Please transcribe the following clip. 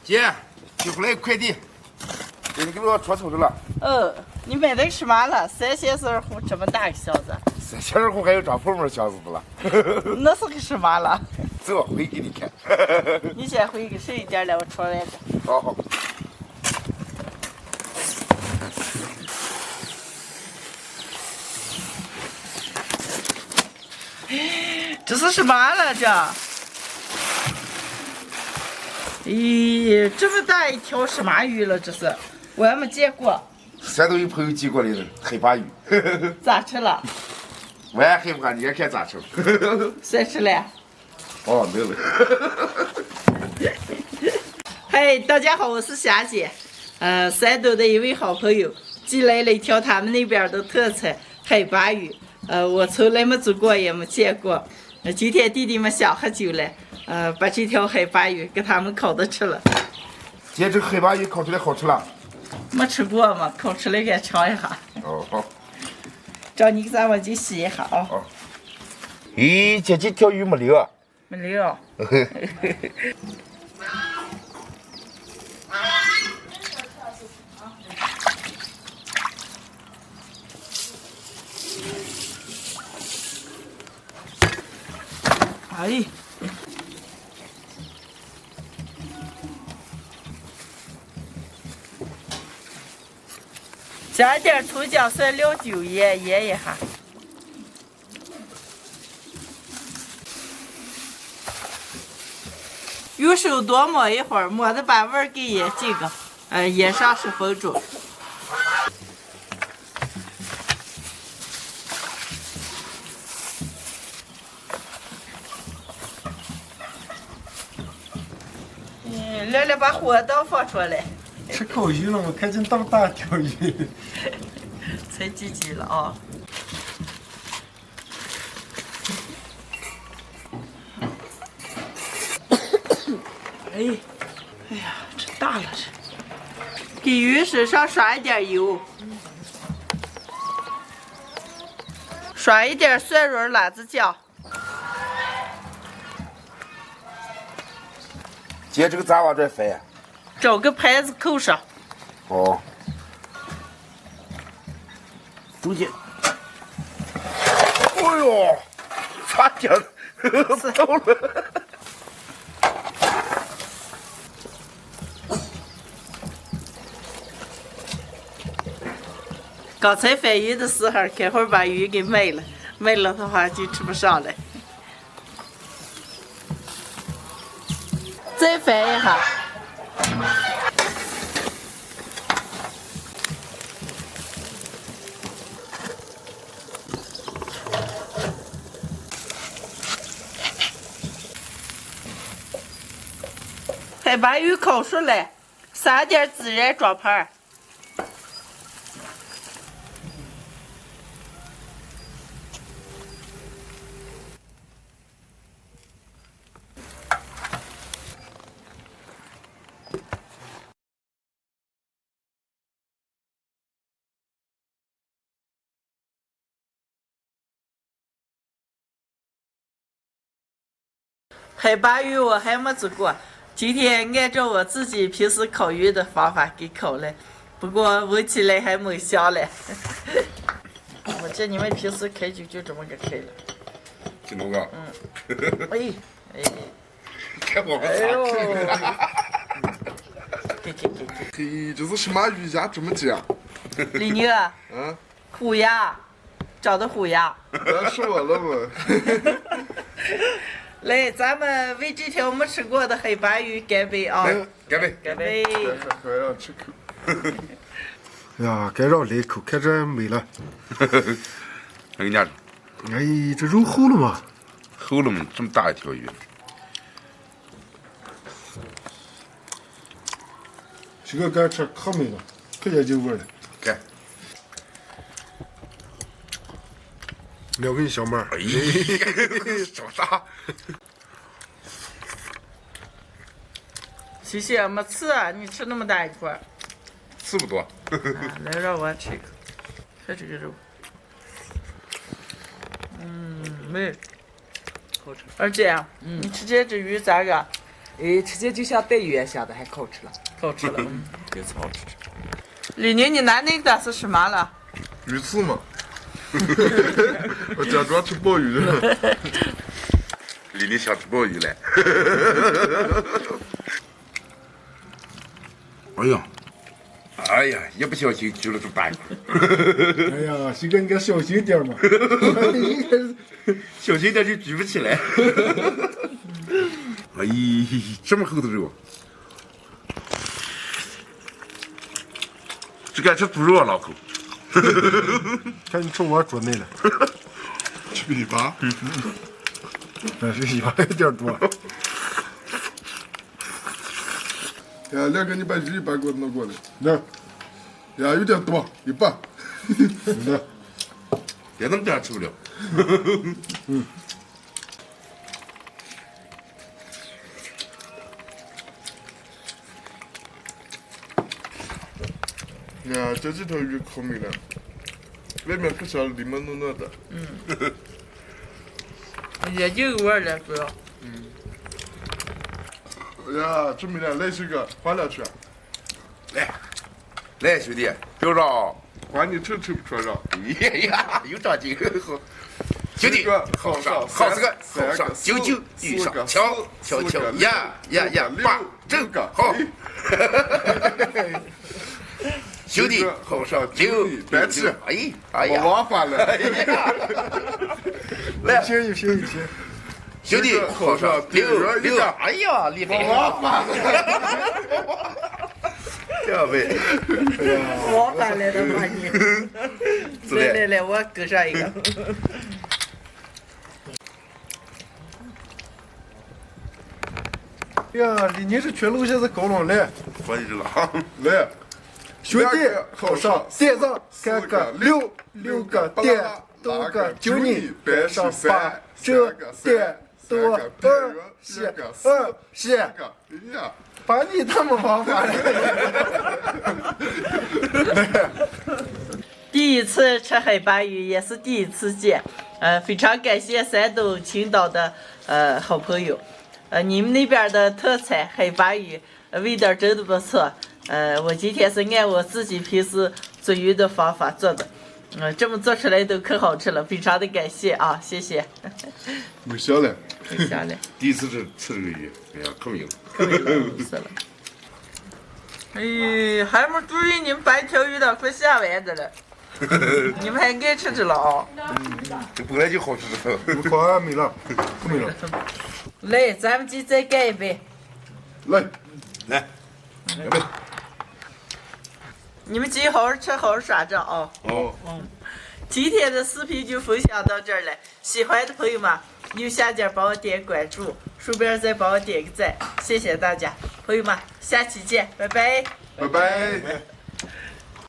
姐，寄回来快递，给你给我戳头去了。你买的是嘛了？3线丝糊这么大个箱子3线丝糊还有装泡沫箱子的了。那是个什么了？走，回给你看。你先回给谁一点来，我戳来着。好好。这是什么了这？咦，这么大一条什么鱼了？这是我还没见过。山东有朋友寄过来的黑鲅鱼。咋吃了？我也害怕，你也看咋吃。谁吃了？哦，没了。嗨，大家好，我是霞姐。山东的一位好朋友寄来了一条他们那边的特产黑鲅鱼。我从来没做过，也没见过。今天弟弟们想喝酒了，把这条黑鲅鱼给他们烤着吃了。姐，这黑鲅鱼烤出来好吃了？没吃过嘛，烤出来给尝一下。哦，好。找你咱们就洗一下啊。好。咦，姐，这条鱼没溜啊？没溜。哎。加点葱姜蒜料酒腌一下。用手多抹一会儿，抹的把味儿给腌这个，腌上10分钟。来来，把火刀放出来。吃烤鱼了，我看见这么大条鱼。才几斤了啊！哎呀，这大了这！给鱼身上刷一点油，刷一点蒜蓉辣子酱。姐，这个咋往这翻呀？找个盘子扣上。哦。中间。哎呦，差点走了。刚才翻鱼的时候，待会儿把鱼给卖了，卖了的话就吃不上了。再翻一下。还把鱼烤熟了，撒点孜然装盘。黑鲅鱼我还没做过，今天按照我自己平时烤鱼的方法给烤了，不过闻起来还蛮香嘞。我这你们平时开酒就这么个开了。听懂个？哎。看我们哎给。嘿，这是什么鱼呀？这么尖？李宁。虎牙，长的虎牙。咱说了嘛。来，咱们为这条没吃过的黑鲅鱼干杯啊！干杯！干杯！还要吃口。哎呀，该让来口，看这没了。人家哎，这肉厚了吗？厚了嘛，这么大一条鱼。这个干吃可美了，可研究味了。干。两根小麦。哎，这么大。谢谢，没刺啊！你吃那么大一块。刺不多。来，让我吃一口，看这个肉。美，好吃。二姐，你吃这只鱼咋个？吃起就像带原香的，还可好吃了。好吃了。这次好吃。李宁，你拿那个是什么了？鱼翅嘛。我假装吃鲍鱼的。李宁想吃鲍鱼嘞。哎呀，哎呀，一不小心举了这半块。哎呀，西哥，你该小心点嘛。应该是小心点就举不起来。哎，这么厚的肉，这该吃猪肉啊，老口。看你冲我桌内了。去尾巴。但是尾巴有点多。呀，亮哥，你把鱼一半给我弄过来。那，呀，有点多，一半。那，别那么点吃不了。呀，这几条鱼可美了，外面可小，里面糯糯的。也就味儿了，主要。呀，这美了，来水哥，换两圈。来，兄弟，表让。换你瞅瞅不出让。哎呀，有长进。兄弟，好上，好这个，好上，九九遇上，敲敲敲，呀呀呀，八正好。兄弟，好上六，别吃，哎呀，王法了。来，一瓶一瓶一瓶。兄弟，好上六，哎呀，厉害！王法了。这位，王法来的吧你？来，我搁上一个。呀，李宁是全路线是高冷来，关你这了。来，兄弟好上，点上三个六个点，多个九你摆上八，这点多20，把你他妈王法了。第一次吃海鲅鱼，也是第一次见，非常感谢山东青岛的好朋友，你们那边的特产海鲅鱼，味道真的不错，我今天是按我自己平时做鱼的方法做的，这么做出来都可好吃了，非常的感谢啊，谢谢。没笑了，没下来，第一次吃这个鱼，哎呀，可美了。死了。哎，还没注意你们白条鱼的快下完的了。你们还爱吃这了啊？这本来就好吃的。我快没了，不没了。来，咱们就再干一杯。来，来，你们继续好好吃，好好耍着啊！哦，今天的视频就分享到这儿了，喜欢的朋友们右下角帮我点关注，顺便再帮我点个赞，谢谢大家，朋友们，下期见，拜拜。拜拜。